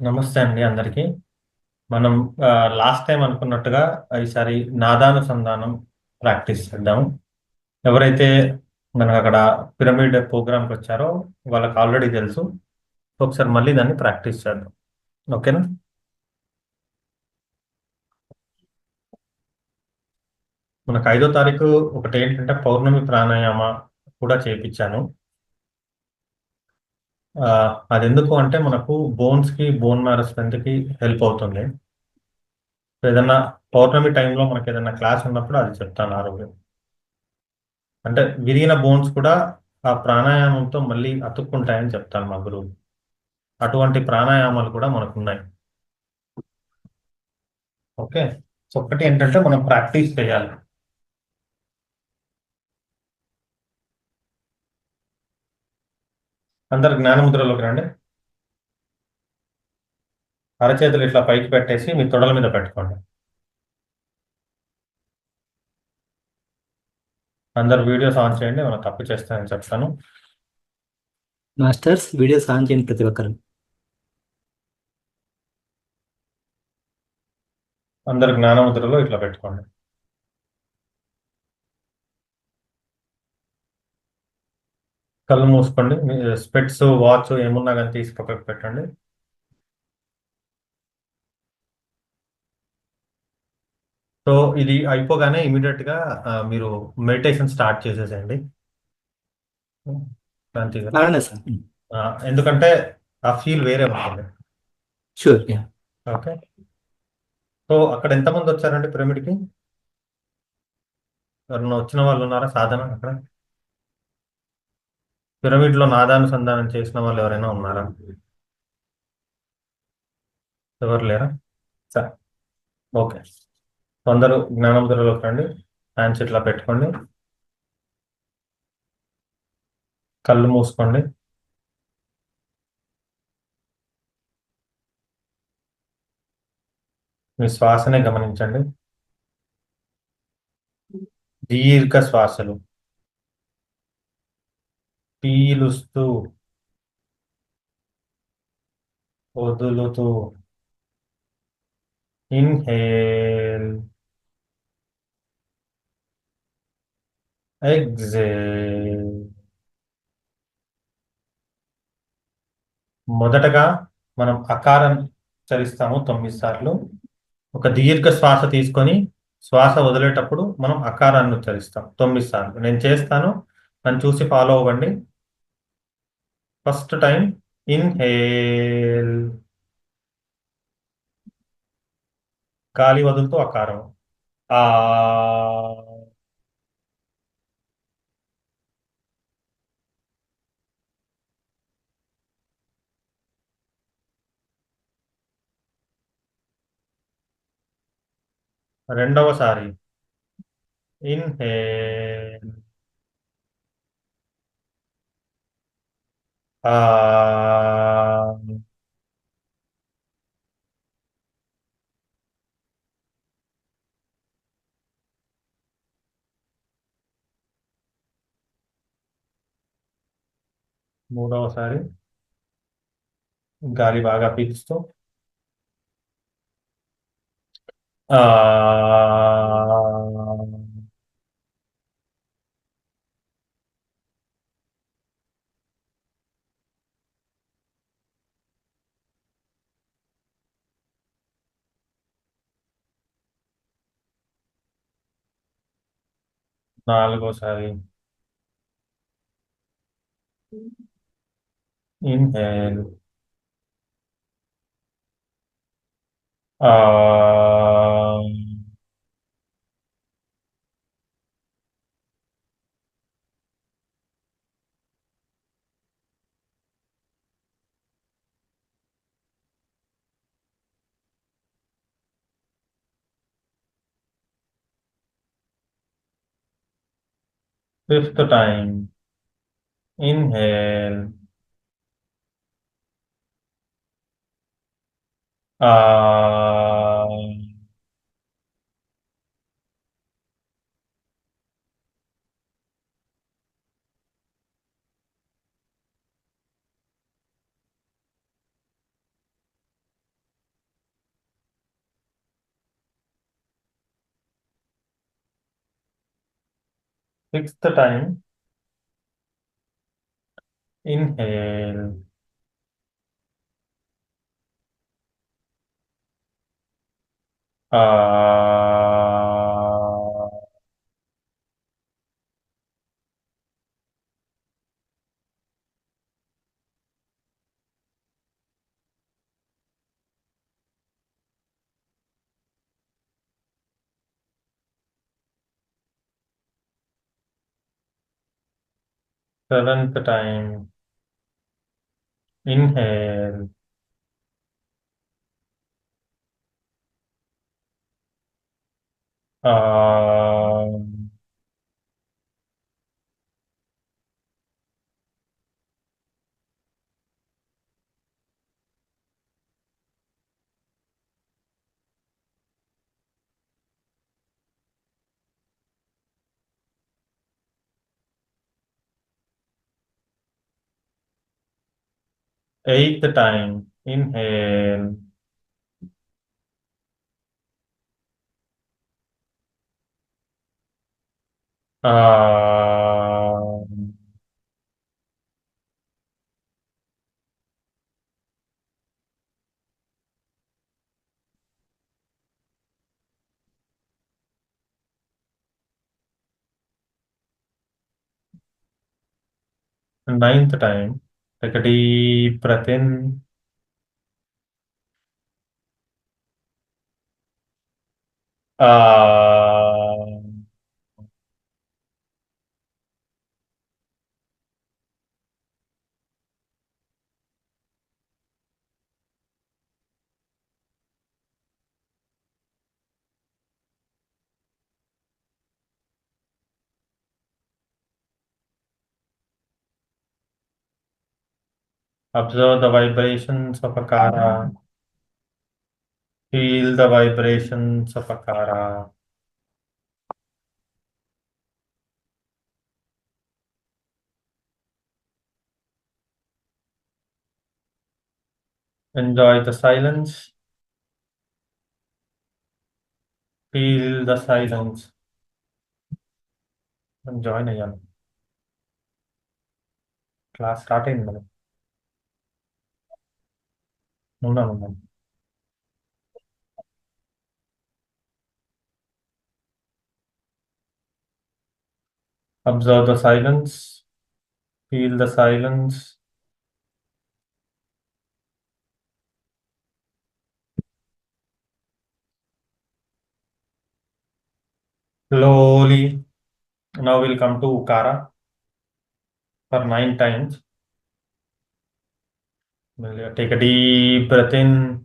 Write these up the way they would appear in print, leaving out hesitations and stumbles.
నమస్తే అండి అందరికీ. మనం లాస్ట్ టైం అనుకున్నట్టుగా ఈసారి నాదానుసంధానం ప్రాక్టీస్ చేద్దాం. ఎవరైతే మనకు అక్కడ పిరమిడ్ ప్రోగ్రామ్కి వచ్చారో వాళ్ళకి ఆల్రెడీ తెలుసు. ఒకసారి మళ్ళీ దాన్ని ప్రాక్టీస్ చేద్దాం. ఓకేనా? మనకు 5వ తారీఖు ఒకటి ఏంటంటే పౌర్ణమి ప్రాణాయామ కూడా చేయించాను. అది ఎందుకు అంటే మనకు బోన్స్కి బోన్ మ్యారో స్ట్రెంత్కి హెల్ప్ అవుతుంది. ఏదన్నా పౌర్ణమి టైంలో మనకి ఏదైనా క్లాస్ ఉన్నప్పుడు అది చెప్తాను ఆరోగ్యం. అంటే విరిగిన బోన్స్ కూడా ఆ ప్రాణాయామంతో మళ్ళీ అతుక్కుంటాయని చెప్తాను మా గురువు. అటువంటి ప్రాణాయామాలు కూడా మనకు ఉన్నాయి. ఓకే. సో ఒకటి ఏంటంటే మనం ప్రాక్టీస్ చేయాలి. అందరు జ్ఞానముద్రలోకి రండి. అరచేతులు ఇట్లా పైకి పెట్టేసి మీ తొడల మీద పెట్టుకోండి. అందరు వీడియోస్ ఆన్ చేయండి. మనం తప్పు చేస్తానని చెప్తాను. మాస్టర్స్ వీడియోస్ ఆన్ చేయండి ప్రతి ఒక్కరు. అందరు జ్ఞానముద్రలో ఇట్లా పెట్టుకోండి. కళ్ళు మూసుకోండి. మీ స్పెట్స్ వాచ్ ఏమున్నా కానీ తీసి పక్కకు పెట్టండి. సో ఇది అయిపోగానే ఇమీడియట్ గా మీరు మెడిటేషన్ స్టార్ట్ చేసేసేయండి. శాంతి గారు. అలానే సార్. ఆ, ఎందుకంటే ఆ ఫీల్ వేరే ఉంటుంది. షూర్. యా. ఓకే. సో అక్కడ ఎంతమంది వచ్చారండి పిరమిడ్కి? ఎవరన్నా వచ్చిన వాళ్ళు ఉన్నారా సాధన అక్కడ? పిరమిడ్ లో నాదానుసంధానం చేసిన వాళ్ళు ఎవరైనా ఉన్నారా? ఎవరు లేరా? సరే. ఓకే. అందరూ జ్ఞానముద్రలోకి రండి. హ్యాండ్స్ ఇట్లా పెట్టుకోండి. కళ్ళు మూసుకోండి. మీ శ్వాసనే గమనించండి. దీర్ఘ శ్వాసలు పీలుస్తూ వదులుతూ. Inhale, exhale. మొదటగా మనం అకారం చరిస్తాము 9 సార్లు. ఒక దీర్ఘ శ్వాస తీసుకొని శ్వాస వదిలేటప్పుడు మనం అకారాన్ని ఉచ్చరిస్తాం 9 సార్లు. నేను చేస్తాను, నన్ను చూసి ఫాలో అవ్వండి. ఫస్ట్ టైం ఇన్హేల్, గాలి వదులుతూ అకారం. ఆ. రెండవసారి ఇన్హేల్, ఆ. మూడవసారి గాలి బాగా పీలుస్తూ ఆ. 4వసారి ఇన్హేల్, ఆ. 5th టైం ఇన్హేల్, ఆ. Sixth time, inhale. Ah. Seventh time, inhale. Ah. Eighth time, inhale. Ah. Ninth time, take a deep breath in. Ah. 'Observe the vibrations of Akara. Feel the vibrations of Akara. Enjoy the silence. Feel the silence. Join again. Class starting. ఉన్నాను. Observe the silence. Feel the silence. Slowly. Now we'll come to Ukara for 9 times. Take a deep breath in.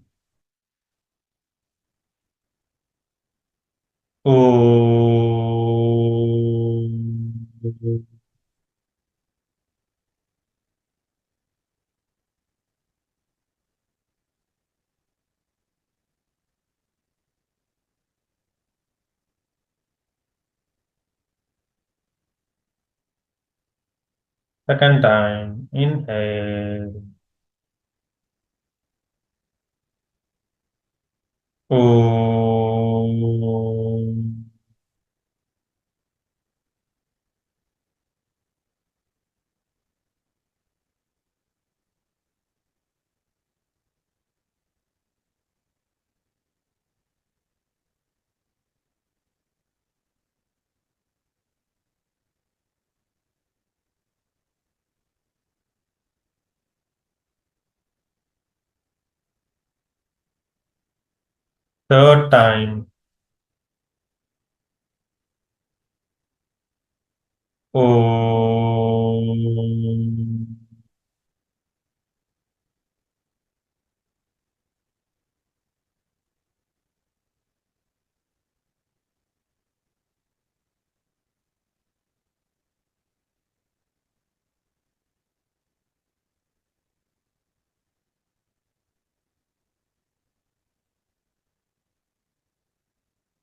Om. Second time. Inhale. Om. Third time. Om.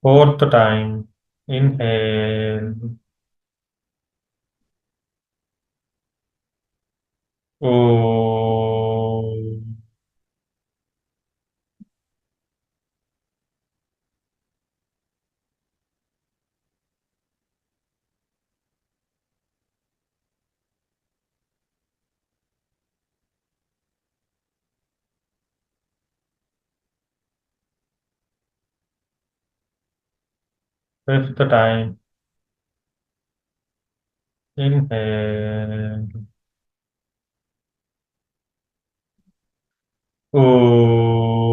Fourth time. Inhale. Om. Fifth time. Inhale. Om.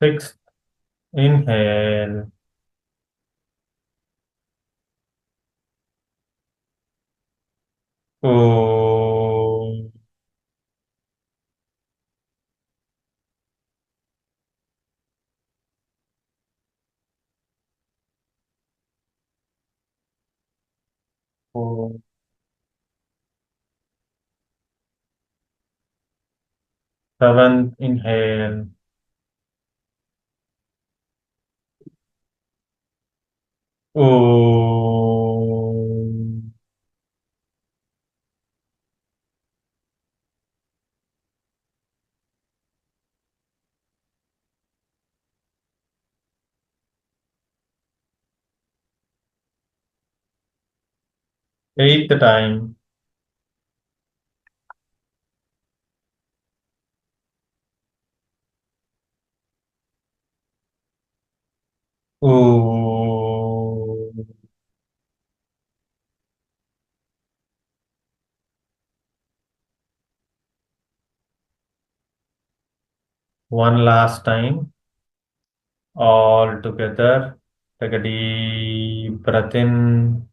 Sixth. Inhale. Om. Om. Seventh. Inhale. Om. Eighth time. Om. One last time. All together. Take a deep breath in.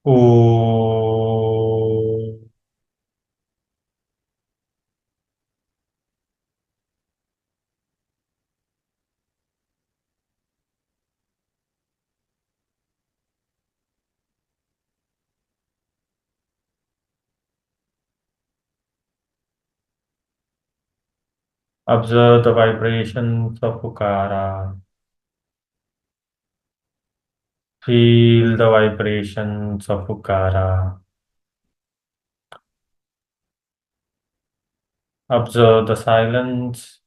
Om. Observe the vibrations of Ukara. Feel the vibrations of Ukara. Observe the silence.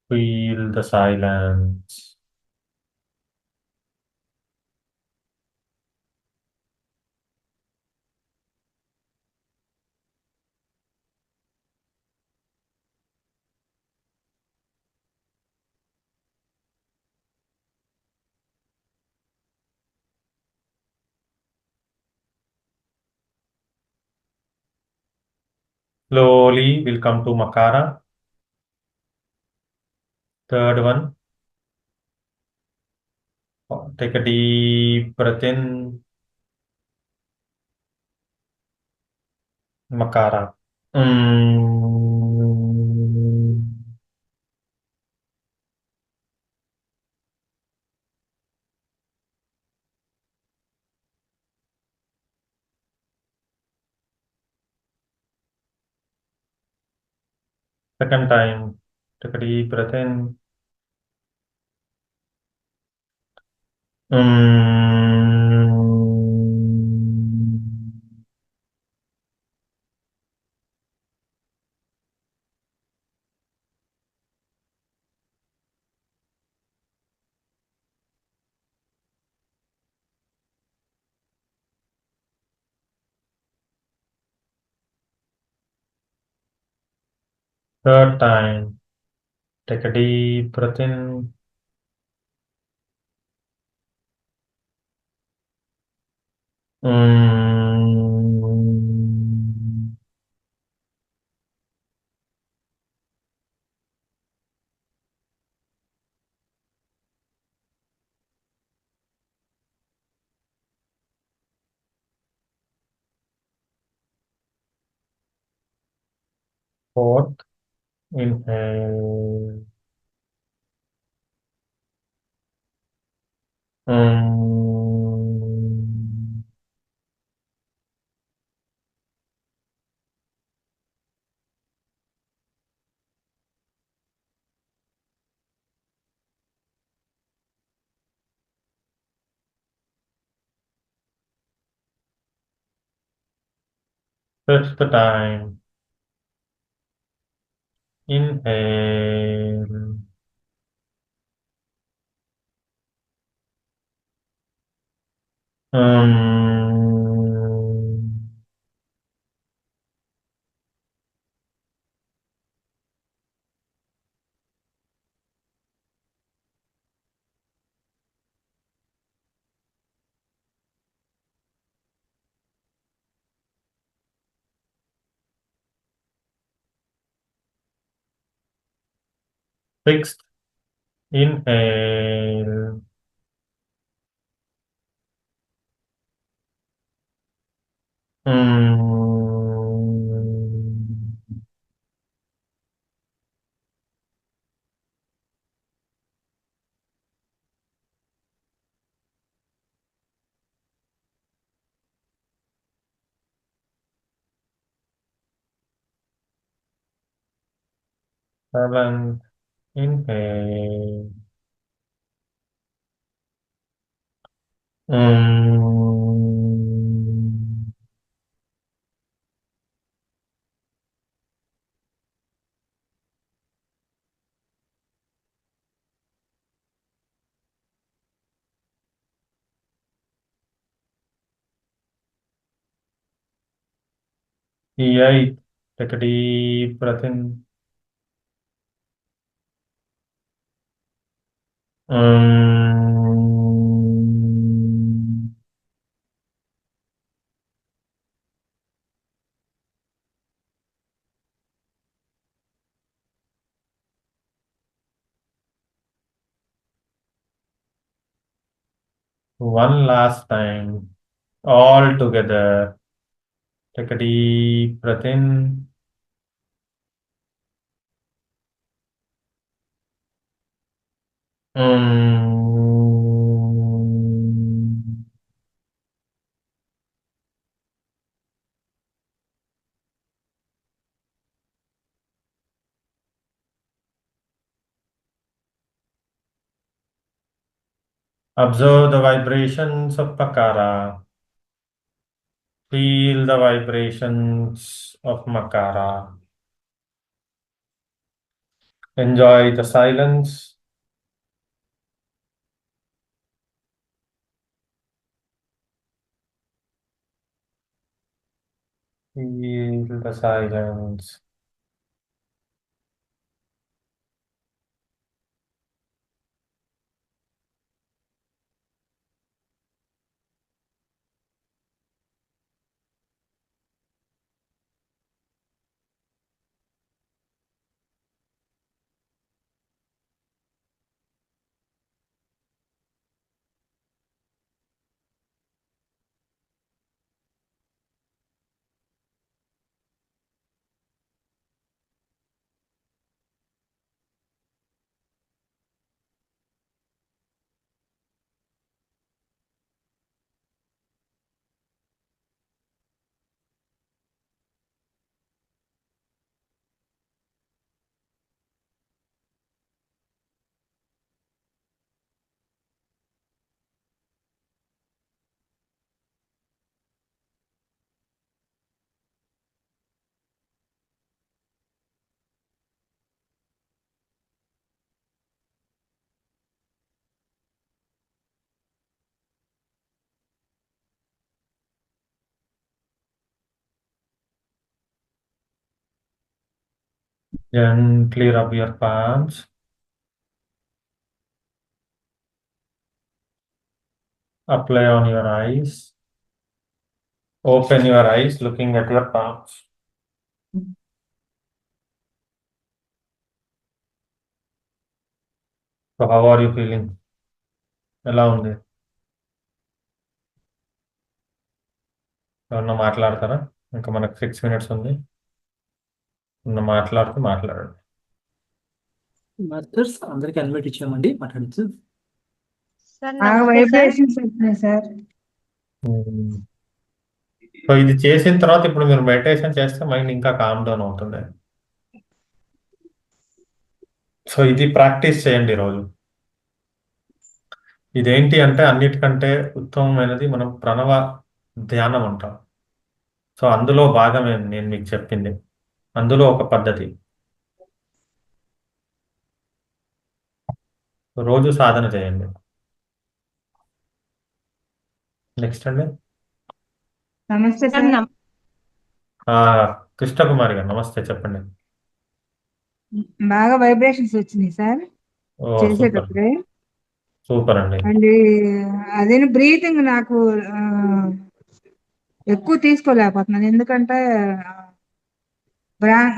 Feel the silence. Slowly, we'll come to Makara. Third one. Take a deep breath in. Makara. Mm. Second time. Take a deep breath in. Mm. Third time. Take a deep breath in. Mm. Fourth. Inhale. Mm. Fifth time. Inhale. Um, 6th. Inhale. Um, 7th. Inhale. Um, 8th. Take a deep breath in. Um, One last time. All together. Take a deep breath in. Um, Observe the vibrations of Pakara. Feel the vibrations of Makara. Enjoy the silence. Feel the silence. Gently rub your palms. Apply on your eyes. Open your eyes looking at your palms. So how are you feeling? ఎలా ఉంది? ఎవరన్నా మాట్లాడతారా? ఇంకా మనకు 6 minutes ఉంది. మాట్లాడుతూ మాట్లాడండి. Masters అందరికి అన్వైట్ ఇచ్చామండి, మాట్లాడచ్చు. సార్ నమస్తే సార్. వైబ్రేషన్స్ వస్తున్నాయి సార్. సో ఇది చేసిన తర్వాత ఇప్పుడు మీరు మెడిటేషన్ చేస్తే మైండ్ ఇంకా కామ్ డౌన్ అవుతుంది. సో ఇది ప్రాక్టీస్ చేయండి రోజు. ఇదేంటి అంటే అన్నిటికంటే ఉత్తమమైనది మనం ప్రణవ ధ్యానం అంటాం. సో అందులో భాగమే నేను మీకు చెప్పింది. అందులో ఒక పద్ధతి. రోజు సాధన చేయండి. నెక్స్ట్ అండి. నమస్తే సార్ సార్. కృష్ణకుమారి గారు నమస్తే, చెప్పండి. బాగా వైబ్రేషన్స్ వచ్చినాయి సార్ ఓ సూపర్, చేసేటప్పుడే. సూపర్ అండి. అండ్ అదే బ్రీతింగ్ నాకు ఎక్కువ తీసుకోలేకపోతున్నాను, ఎందుకంటే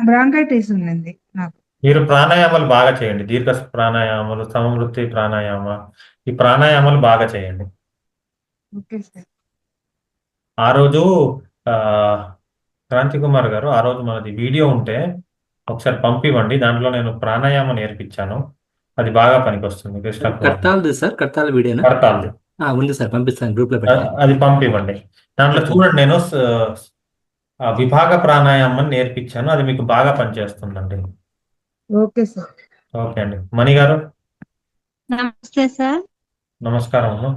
బ్రాంకైటిస్ ఉంది నాకు. మీరు ప్రాణాయామాలు బాగా చేయండి. దీర్ఘ ప్రాణాయామాలు, సమవృత్తి ప్రాణాయామ, ఈ ప్రాణాయామాలు బాగా చేయండి. Okay sir. ఆ రోజు ఆ, క్రాంతి కుమార్ గారు, ఆ రోజు మనది వీడియో ఉంటే ఒకసారి పంపివ్వండి. దాంట్లో నేను ప్రాణాయామం నేర్పించాను. అది బాగా పనికొస్తుంది. కృష్ణకుమార్ కడతాలది సార్, కడతాల వీడియోనా? పడతాలి. ఉంది సార్, పంపిస్తాను, గ్రూప్ లో పెడతాను. అది పంపివ్వండి. దాంట్లో చూడండి, నేను విభాగ ప్రాణాయామం నేర్పించాను. అది మీకు బాగా పనిచేస్తుందండి. Okay sir. ఓకే అండి. మణి గారు నమస్తే సార్. నమస్కారం అమ్మ.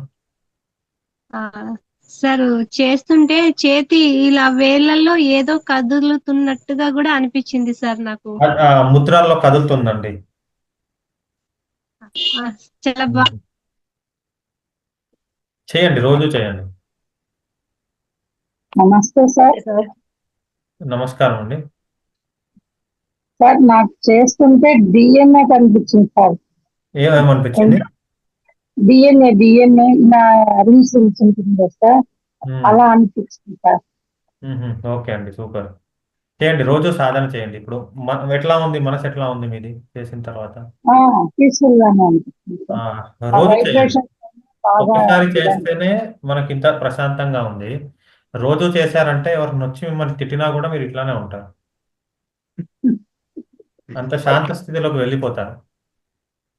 సార్ చేస్తుంటే చేతి ఇలా వేళ్ళల్లో ఏదో కదులుతున్నట్టుగా కూడా అనిపించింది సార్ నాకు. ముద్రల్లో కదులుతుందండి. చాలా బాగా చేయండి, రోజు చేయండి. నమస్తే సార్. నమస్కారం అండి. సార్ నాకు చేస్తుంటే డిఎన్ఏ కనిపించింది సార్. ఏమనిపించింది? డిఎన్ఏ నా రీల్స్ ఉంటుంది సార్, అలా అనిపించింది సార్. ఓకే అండి, సూపర్. చేయండి, రోజు సాధన చేయండి. ఇప్పుడు ఎట్లా ఉంది మనసు, ఎట్లా ఉంది మీది చేసిన తర్వాత? పీస్ఫుల్ గానే అనిపిస్తుంది సార్. రోజు చేయండి. వైబ్రేషన్ బాగా ఒక్కసారి చేస్తేనే మనకి ఇంత ప్రశాంతంగా ఉంది. రోజు చేశారంటే ఎవరిని వచ్చి మిమ్మల్ని తిట్టినా కూడా మీరు ఇట్లానే ఉంటారు. అంత శాంత స్థితిలోకి వెళ్ళిపోతారు.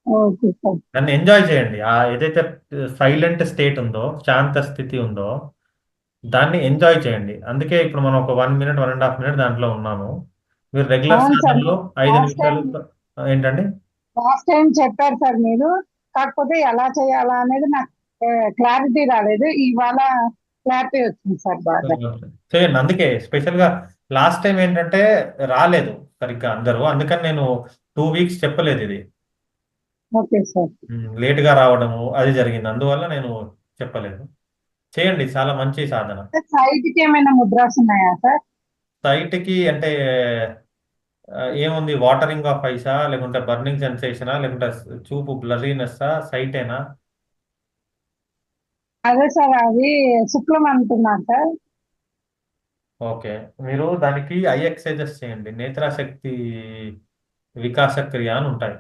Okay sir. దాన్ని ఎంజాయ్ చేయండి. ఏదైతే సైలెంట్ స్టేట్ ఉందో, శాంత స్థితి ఉందో, దాన్ని ఎంజాయ్ చేయండి. అందుకే ఇప్పుడు మనం ఒక 1 మినిట్, 1.5 మినిట్ దాంట్లో ఉన్నాము. మీరు రెగ్యులర్ అవును సార్. సాధనలో 5 లాస్ట్ నిమిషాలు ఏంటండి? లాస్ట్ టైం చెప్పారు సార్ మీరు, కాకపోతే ఎలా చేయాలా అనేది నాకు క్లారిటీ రాలేదు. ఇవాళ క్లారిటీ వచ్చింది సార్ బాగా. చేయండి. అందుకే స్పెషల్ గా లాస్ట్ టైం ఏంటంటే రాలేదు సరిగ్గా అందరూ, అందుకని నేను 2 వీక్స్ చెప్పలేదు. ఇది ఓకే సార్. లేట్ గా రావడము అది జరిగింది, అందువల్ల నేను చెప్పలేదు. చేయండి, చాలా మంచి సాధన. సైట్ కి ఏమైనా ముద్రాస్ ఉన్నాయా సార్? సైట్ కి అంటే ఏముంది, వాటరింగ్ ఆఫ్ ఐసా, లేకుంటే బర్నింగ్ సెన్సేషనా, లేకుంటే చూపు బ్లరీనెస్సా, సైటేనా? అదే సార్, అది శుక్లం అంటున్నారు సార్. ఓకే, మీరు దానికి ఐ ఎక్సర్సైజెస్ చేయండి. నేత్రాశక్తి వికాస క్రియ అని ఉంటాయి.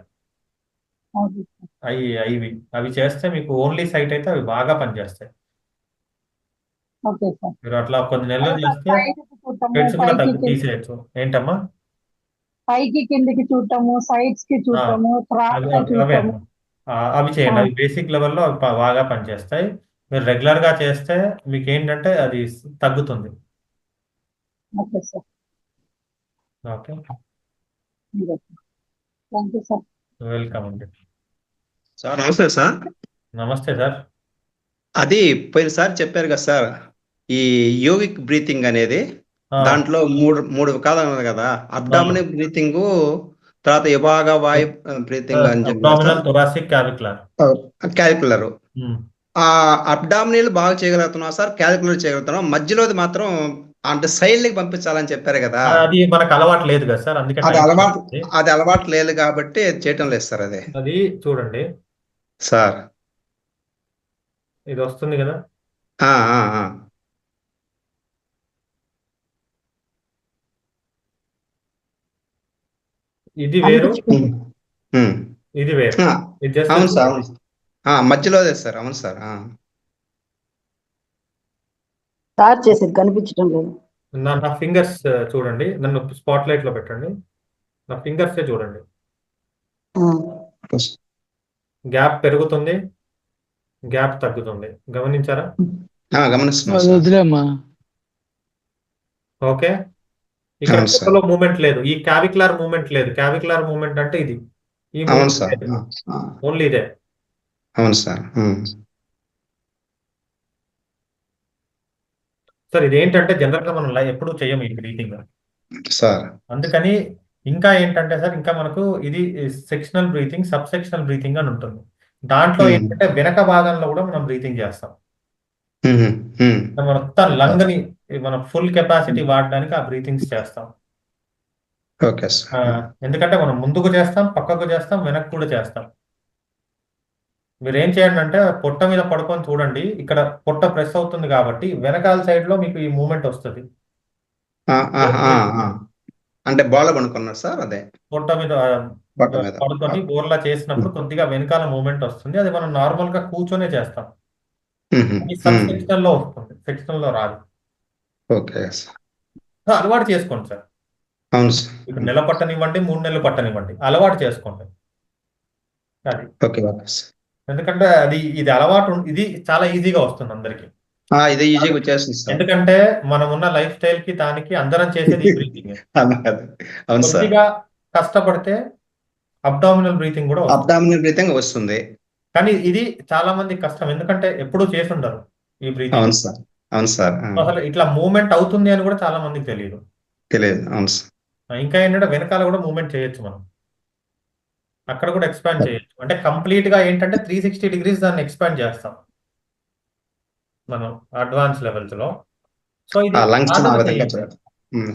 Okay sir. అవి చేస్తే మీకు ఓన్లీ సైట్ అయితే అవి బాగా పనిచేస్తాయి. Okay sir. మీరు అట్లా కొన్ని నెలలు చేస్తే పైకి చూడటము, స్పెట్స్ కూడా పైకి తీసేయచ్చు. ఏంటమ్మా? పైకి కిందికి చూడటము, సైడ్స్ కి చూడటము, అవే త్రాట్ అవే చూడటము. అవి చేయండి. అవి బేసిక్ లెవెల్లో అవి బాగా పనిచేస్తాయి. మీరు రెగ్యులర్ గా చేస్తే మీకు ఏంటంటే అది తగ్గుతుంది. Okay sir. Okay, thank you sir. Welcome అండి. సార్ నమస్తే సార్. నమస్తే సార్. అది పోయినసారి చెప్పారు కదా సార్, ఈ యోగిక్ బ్రీతింగ్ అనేది దాంట్లో మూడు విధాలు ఉన్నది కదా. అబ్డామినల్ బ్రీతింగ్, తర్వాత విభాగ వాయు బ్రీతింగ్ అని అబ్డామినల్, థొరాసిక్, క్యావిక్యులర్. క్యాలిక్యులర్. ఆ అబ్డామినల్ బాగా చేయగలుగుతున్నాం సార్, క్యాలిక్యులర్ చేయగలుగుతున్నాం. మధ్యలోది మాత్రం అంటే సైడ్ కి పంపించాలని చెప్పారు కదా. అది మనకు అలవాటు లేదు కదా సార్, అందుకే అది అలవాటు లేదు కాబట్టి చేయటం లేదు సార్. అది చూడండి సార్, ఇది వస్తుంది కదా. ఇది వేరు, ఇది వేరు. అవును సార్, అవును. మధ్యలోదే సార్. అవును సార్. సార్ చేసేది కనిపించడం లేదు. నా ఫింగర్స్ చూడండి, నన్ను స్పాట్ లైట్ లో పెట్టండి. నా ఫింగర్స్ చూడండి. గ్యాప్ పెరుగుతుంది, గ్యాప్ తగ్గుతుంది. గమనించారా? గమనిస్తున్నా. ఓకే, ఇక్కడ మూమెంట్ లేదు. ఈ క్యావిక్యులర్ మూమెంట్ లేదు. క్యావిక్యులర్ మూమెంట్ అంటే ఇది. ఈ ఓన్లీ ఇదే. అవును సార్. సార్ ఇదేంటంటే జనరల్ గా మనం ఎప్పుడూ చేయము ఈ బ్రీతింగ్. సార్ అందుకని ఇంకా ఏంటంటే సార్ ఇంకా మనకు ఇది sectional breathing, sub sectional breathing అని ఉంటుంది. దాంట్లో ఏంటంటే వెనక భాగంలో కూడా మనం బ్రీతింగ్ చేస్తాం. మొత్తం లంగ్ ని మనం ఫుల్ కెపాసిటీ వాడడానికి ఆ బ్రీతింగ్స్ చేస్తాం. Okay sir. ఎందుకంటే మనం ముందుకు చేస్తాం, పక్కకు చేస్తాం, వెనక్కి కూడా చేస్తాం. మీరు ఏం చేయండి అంటే పొట్ట మీద పడుకొని చూడండి, ఇక్కడ పొట్ట ప్రెస్ అవుతుంది కాబట్టి వెనకాల సైడ్ లో మీకు ఈ మూమెంట్ వస్తుంది. అంటే బాల్ పడుకున్నారు సార్, అదే పొట్ట మీద పొట్ట మీద పడుకొని బోర్లా చేసినప్పుడు కొద్దిగా వెనకాల మూమెంట్ వస్తుంది. అది మనం నార్మల్ గా కూర్చొనే చేస్తాం. అది సబ్ సెక్షనల్ లో వస్తుంది, సెక్షనల్ లో రాదు. Okay sir. అలవాటు చేసుకోండి సార్. అవును సార్. ఇప్పుడు నెల పట్టనివ్వండి, 3 నెలలు పట్టనివ్వండి, అలవాటు చేసుకోండి. అది ఓకే ఓకే సార్. ఎందుకంటే ఇది అలవాటు ఇది చాలా ఈజీగా వస్తుంది అందరికి. ఇది ఈజీగా వచ్చేస్తుంది సార్. ఎందుకంటే మనం ఉన్న లైఫ్ స్టైల్ కి దానికి అందరం చేసేది బ్రీతింగ్. అవును సార్. కొద్దిగా కష్టపడితే అబ్డామినల్ బ్రీతింగ్ కూడా వస్తుంది. అబ్డామినల్ బ్రీతింగ్ వస్తుంది. కానీ ఇది చాలా మంది కష్టం, ఎందుకంటే ఎప్పుడూ చేసి ఉండరు ఈ బ్రీతింగ్. అవును సార్. అవును సార్. అసలు ఇట్లా మూవ్మెంట్ అవుతుంది అని కూడా చాలా మందికి తెలియదు. అవును సార్. ఇంకా ఏంటంటే వెనకాల కూడా మూవ్మెంట్ చేయొచ్చు మనం, అక్కడ కూడా ఎక్స్పాండ్ చేయొచ్చు. అంటే కంప్లీట్ గా ఏంటంటే 360 degrees దాన్ని ఎక్స్పాండ్ చేస్తాం మనం అడ్వాన్స్ లెవెల్స్ లో. సో ఇది లంగ్స్ సాధన చేయండి.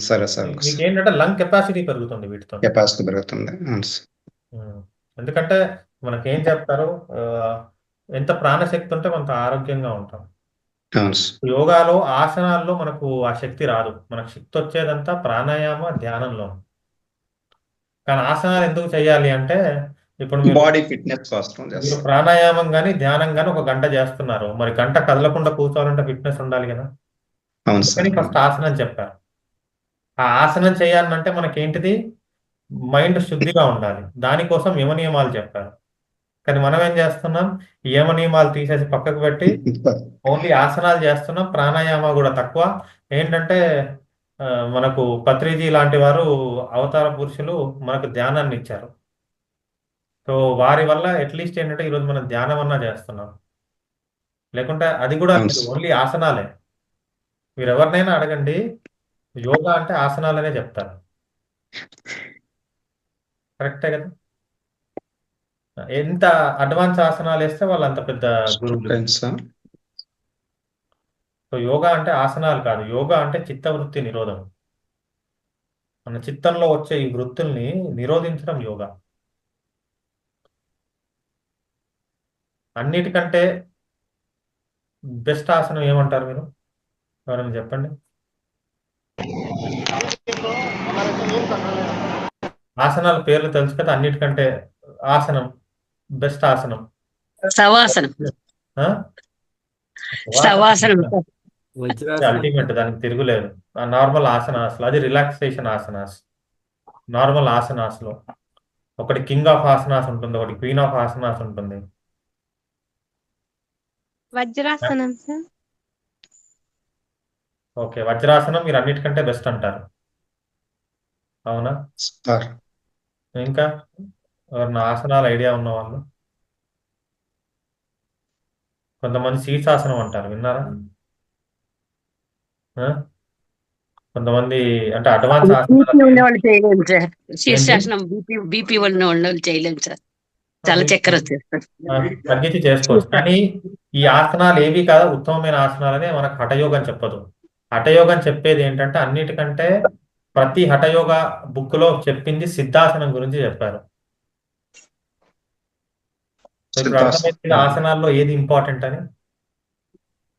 సరే సార్. మీకు ఏంటంటే లంగ్ కెపాసిటీ పెరుగుతుంది వీటితో. కెపాసిటీ పెరుగుతుంది. ఎందుకంటే మనకేం చెప్తారు, ఎంత ప్రాణశక్తి ఉంటే మనతో ఆరోగ్యంగా ఉంటాం. యోగాలో ఆసనాల్లో మనకు ఆ శక్తి రాదు. మనకు శక్తి వచ్చేదంతా ప్రాణాయామ ధ్యానంలో. కానీ ఆసనాలు ఎందుకు చేయాలి అంటే ఇప్పుడు మీరు బాడీ ఫిట్నెస్ కోసం మీరు ప్రాణాయామం కానీ ధ్యానం కానీ 1 గంట చేస్తున్నారు, మరి గంట కదలకుండా కూర్చోవాలంటే ఫిట్నెస్ ఉండాలి కదా. అందుకని ఫస్ట్ ఆసనం చెప్పారు. ఆ ఆసనం చేయాలంటే మనకేంటిది, మైండ్ శుద్ధిగా ఉండాలి. దానికోసం యమ నియమాలు చెప్పారు. కానీ మనం ఏం చేస్తున్నాం, ఈ యమ నియమాలు తీసేసి పక్కకు పెట్టి ఓన్లీ ఆసనాలు చేస్తున్నాం. ప్రాణాయామ కూడా తక్కువ. ఏంటంటే మనకు పత్రిజీ లాంటి వారు అవతార పురుషులు మనకు ధ్యానాన్ని ఇచ్చారు. సో వారి వల్ల అట్లీస్ట్ ఏంటంటే ఈరోజు మనం ధ్యానం అన్నా చేస్తున్నాం. లేకుంటే అది కూడా ఓన్లీ ఆసనాలే. మీరు ఎవరినైనా అడగండి, యోగా అంటే ఆసనాలనే చెప్తారు. కరెక్టే కదా. ఎంత అడ్వాన్స్ ఆసనాలు వేస్తే వాళ్ళు అంత పెద్ద గురువులు. సో యోగా అంటే ఆసనాలు కాదు, యోగా అంటే చిత్తవృత్తి నిరోధం. మన చిత్తంలో వచ్చే ఈ వృత్తుల్ని నిరోధించడం యోగా. అన్నిటికంటే బెస్ట్ ఆసనం ఏమంటారు మీరు, ఎవరైనా చెప్పండి. ఆసనాల పేర్లు తెలుసు కదా, అన్నిటికంటే ఆసనం బెస్ట్ ఆసనం శవాసనం. శవాసనం అల్టిమేట్, దానికి తిరుగులేదు. నార్మల్ ఆసనాస్, అది రిలాక్సేషన్ ఆసనాస్. నార్మల్ ఆసనాస్ లో ఒకటి కింగ్ ఆఫ్ ఆసనాస్ ఉంటుంది, ఒకటి క్వీన్ ఆఫ్ ఆసనాస్ ఉంటుంది. వజ్రాసనం సార్. ఓకే, వజ్రాసనం మీరు అన్నిటికంటే బెస్ట్ అంటారు, అవునా? ఇంకా ఎవరన్నా ఆసనాల ఐడియా ఉన్న వాళ్ళు? కొంతమంది శీర్షాసనం అంటారు, విన్నారా? కొంతమంది అంటే అడ్వాన్స్ వాళ్ళు చేయలేము సార్. శీర్షాసనం బీపీ వాళ్ళు చేయలేము సార్, చాలా చక్కెర వచ్చేస్తారు. తగ్గించి చేసుకోవచ్చు. కానీ ఈ ఆసనాలు ఏవి కాదు ఉత్తమమైన ఆసనాలనే మనకు హఠయోగం చెప్పదు. హఠయోగం చెప్పేది ఏంటంటే అన్నిటికంటే ప్రతి హఠయోగ బుక్ లో చెప్పింది సిద్ధాసనం గురించి చెప్పారు. ఇప్పుడు అర్థమైంది ఆసనాల్లో ఏది ఇంపార్టెంట్ అని.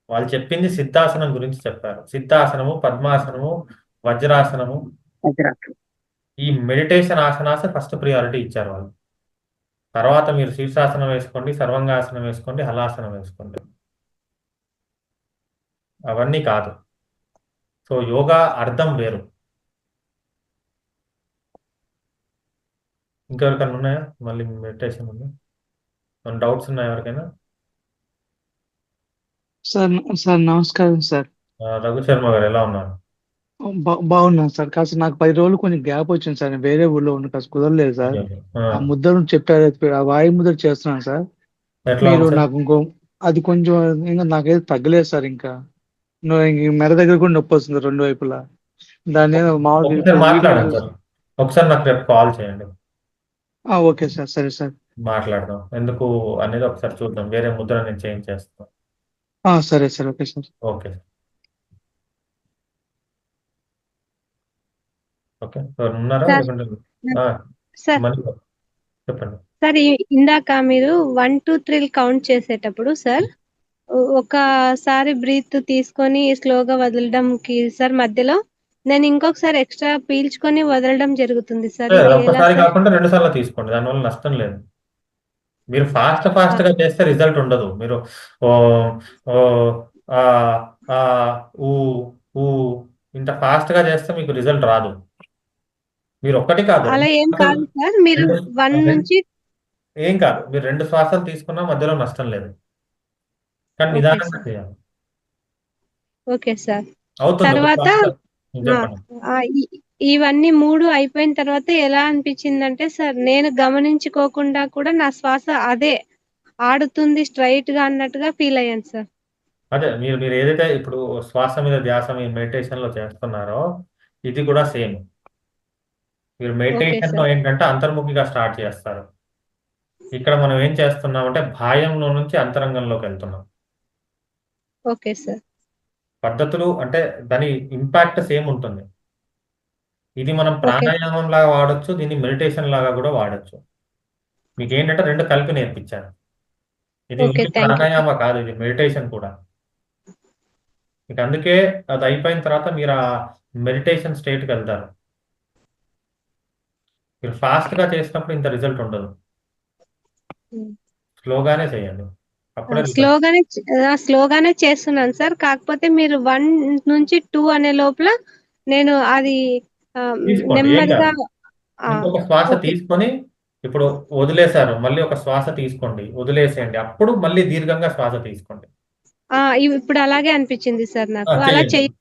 వాళ్ళు చెప్పింది సిద్ధాసనం గురించి చెప్పారు. సిద్ధాసనము, పద్మాసనము, వజ్రాసనము, ఈ మెడిటేషన్ ఆసనాస్ ఫస్ట్ ప్రియారిటీ ఇచ్చారు వాళ్ళు. తర్వాత మీరు శీర్షాసనం వేసుకోండి, సర్వంగాసనం వేసుకోండి, హలాసనం వేసుకోండి, అవన్నీ కాదు. సో యోగా అర్థం వేరు. ఇంకెవరికైనా ఉన్నాయా? మళ్ళీ మెడిటేషన్ ఉంది, మన డౌట్స్ ఉన్నాయా ఎవరికైనా? సార్ నమస్కారం సార్. రఘు శర్మ గారు ఎలా ఉన్నారు? బాగున్నాను సార్. కాస్త నాకు 10 రోజులు కొంచెం గ్యాప్ వచ్చింది సార్, నేను వేరే ఊళ్ళో ఉన్న కాస్త కుదరలేదు సార్. ఆ ముద్రను చెప్పారు, ఆ వాయు ముద్ర చేస్తున్నాను సార్. మీరు నాకు ఇంకో అది కొంచెం ఇంకా నాకైతే తగ్గలేదు సార్. ఇంకా ఇంక మెడ దగ్గర కూడా నొప్పి వస్తుంది రెండు వైపులా. దాన్ని ఏదో మామూలుగా ఒకసారి ఇప్పుడు మాట్లాడండి వీడియోలో సార్. ఒకసారి నాకు రేపు కాల్ చేయండి, ఓకే సార్, సరే సార్. మాట్లాడదాం. ఎందుకు అనేది ఒకసారి చూద్దాం. వేరే ముద్ర నేను చేంజ్ చేస్తాను. సరే sir, okay sir. Okay okay sir. ఉన్నారా? సార్ లేకుంటే సార్ మళ్ళీ చెప్పండి. సార్ ఇందాక మీరు 1 2 3 కౌంట్ చేసేటప్పుడు సార్ ఒకసారి బ్రీత్ తీసుకొని స్లోగా వదలడంకి సార్ మధ్యలో నేను ఇంకొకసారి ఎక్స్ట్రా పీల్చుకొని వదలడం జరుగుతుంది సార్. ఇది ఎలా ఒక్కసారి సార్? కాకుండా 2 సార్లు తీసుకోండి, దానివల్ల నష్టం లేదు. మీరు ఫాస్ట్ గా చేస్తే రిజల్ట్ ఉండదు. మీరు ఓ ఓ ఆ ఆ ఊ ఊ ఇంత ఫాస్ట్ గా చేస్తే మీకు రిజల్ట్ రాదు. మీరు ఒక్కటి కాదు, అలా ఏం కాదు సార్. మీరు 1 నుంచి ఏం కాదు. మీరు 2 శ్వాసలు తీసుకున్నా మధ్యలో నష్టం లేదు, కానీ ఓకే నిదానంగా సార్. చేయాలి. Okay sir. అవుతుంది ఒక తర్వాత శ్వాస. చెప్పండి. ఇవన్నీ 3 అయిపోయిన తర్వాత ఎలా అనిపించిందంటే సార్, నేను గమనించుకోకుండా కూడా నా శ్వాస అదే ఆడుతుంది స్ట్రైట్ గా అన్నట్టుగా ఫీల్ అయ్యాను సార్. అదే మీరు మీరు ఏదైతే ఇప్పుడు శ్వాస మీద ధ్యాస మీరు మెడిటేషన్ లో చేస్తున్నారో ఇది కూడా సేమ్. మీరు ఓకే మెడిటేషన్ లో సార్. ఏంటంటే అంతర్ముఖిగా స్టార్ట్ చేస్తారు. ఇక్కడ మనం ఏం చేస్తున్నాం అంటే బాహ్యంలో నుంచి అంతరంగంలోకి వెళ్తున్నాం. Okay sir. పద్ధతులు అంటే దాని ఇంపాక్ట్ సేమ్ ఉంటుంది. ఇది మనం ఓకే ప్రాణాయామం లాగా వాడొచ్చు, దీన్ని మెడిటేషన్ లాగా కూడా వాడొచ్చు. మీకు ఏంటంటే 2 కలిపి నేర్పించాను. ఇది okay, only thank you. Pranayama కాదు, ఇది మెడిటేషన్ కూడా. మీకు అందుకే అది అయిపోయిన తర్వాత మీరు ఆ మెడిటేషన్ స్టేట్కి వెళ్తారు. మీరు ఫాస్ట్ గా చేసినప్పుడు ఇంత రిజల్ట్ ఉండదు. స్లోగానే చేయండి, అప్పుడే result. స్లోగానే చేస్తున్నాను సార్. కాకపోతే మీరు 1 నుంచి 2 అనే లోపల నేను అది తీసుకోండి, ఏం నెమ్మదిగా కాదు. ఇంకొక శ్వాస ఓకే తీసుకొని ఇప్పుడు వదిలేశారు, మళ్ళీ ఒక శ్వాస తీసుకోండి, వదిలేసేయండి, అప్పుడు మళ్ళీ దీర్ఘంగా శ్వాస తీసుకోండి. ఇప్పుడు అలాగే అనిపించింది సార్ నాకు. అలా చేయండి,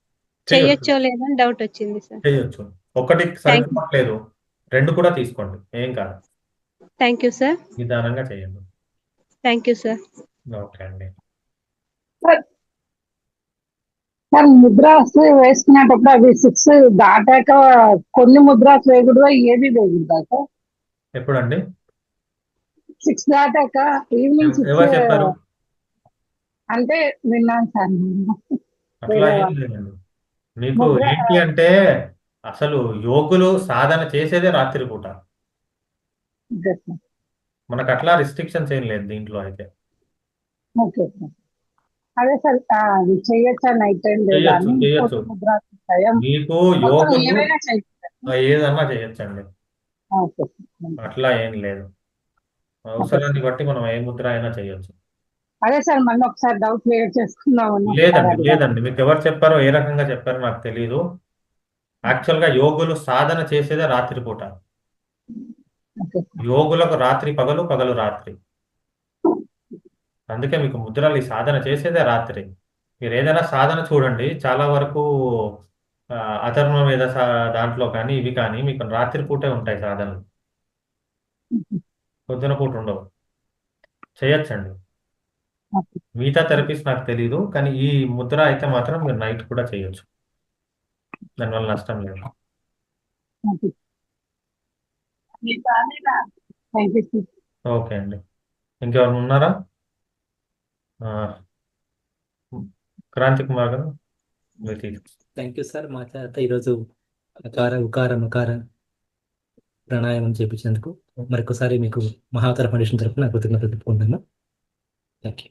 చెయ్యొచ్చో లేదని డౌట్ వచ్చింది సార్. చేయొచ్చు. ఒకటి థ్యాంక్ యూ. సరిపోవట్లేదు, 2 కూడా తీసుకోండి, ఏం కాదు. Thank you sir. నిదానంగా చేయండి. Thank you sir. ఓకే అండి. సార్ ముద్రాస్ వేసుకునేటప్పుడు అవి 6 దాటాక కొన్ని ముద్రాస్ వేయకూడదు, ఏది వేయకూడదా సార్? ఎప్పుడండి? 6 దాటాక ఈవినింగ్ ఎవరు 6 చెప్పారు? అంటే విన్నాను సార్ నేను. అట్లా ఏం లేదండి. మీకు ముద్ర ఏంటి అంటే అసలు యోగులు సాధన చేసేదే రాత్రి పూట. Okay sir. మనకు అట్లా రిస్ట్రిక్షన్స్ ఏం లేదు దీంట్లో అయితే. Okay sir. అదే సార్ అది చేయొచ్చా నైట్ టైం లేదా చేయొచ్చు, అని చేయొచ్చు. కొన్ని ముద్రాస్ ఉంటాయా? మీకు మొత్తం యోగులు ఏవైనా చేయొచ్చా? ఏదన్నా చేయొచ్చండి, ఓకే సార్. అట్లా ఏం లేదు. అవసరాన్ని బట్టి మనం ఏ ముద్ర అయినా చేయొచ్చు. అదే సార్ మళ్ళీ ఒకసారి డౌట్ క్లియర్ చేసుకుందామని లేదండి, లేదండి. మీకు ఎవరు చెప్పారో, ఏ రకంగా చెప్పారో నాకు తెలియదు. యాక్చువల్గా యోగులు సాధన చేసేదే రాత్రి పూట. Okay sir. యోగులకు రాత్రి పగలు, పగలు రాత్రి. అందుకే మీకు ముద్రలు ఈ సాధన చేసేదే రాత్రి. మీరు ఏదైనా సాధన చూడండి, చాలా వరకు అధర్మ మీద దాంట్లో కానీ ఇవి కానీ మీకు రాత్రి పూటే ఉంటాయి సాధనలు, పొద్దున పూట ఉండవు. చేయొచ్చండి. ఓకే. మిగతా థెరపీస్ నాకు తెలియదు, కానీ ఈ ముద్ర అయితే మాత్రం మీరు నైట్ కూడా చేయొచ్చు, దానివల్ల నష్టం లేదు. Okay. Thank you sir. Okay అండి. ఇంకెవరు ఉన్నారా? క్రాంతి కుమార్ గారు మీరు తీసుకోండి. Thank you sir. మా చేత ఈరోజు అకార ఉకార మకార ప్రాణాయామం చేయించినందుకు మరొకసారి మీకు మహాతర ఫౌండేషన్ తరఫున కృతజ్ఞతలు చెప్పుకుంటున్నాను. Thank you.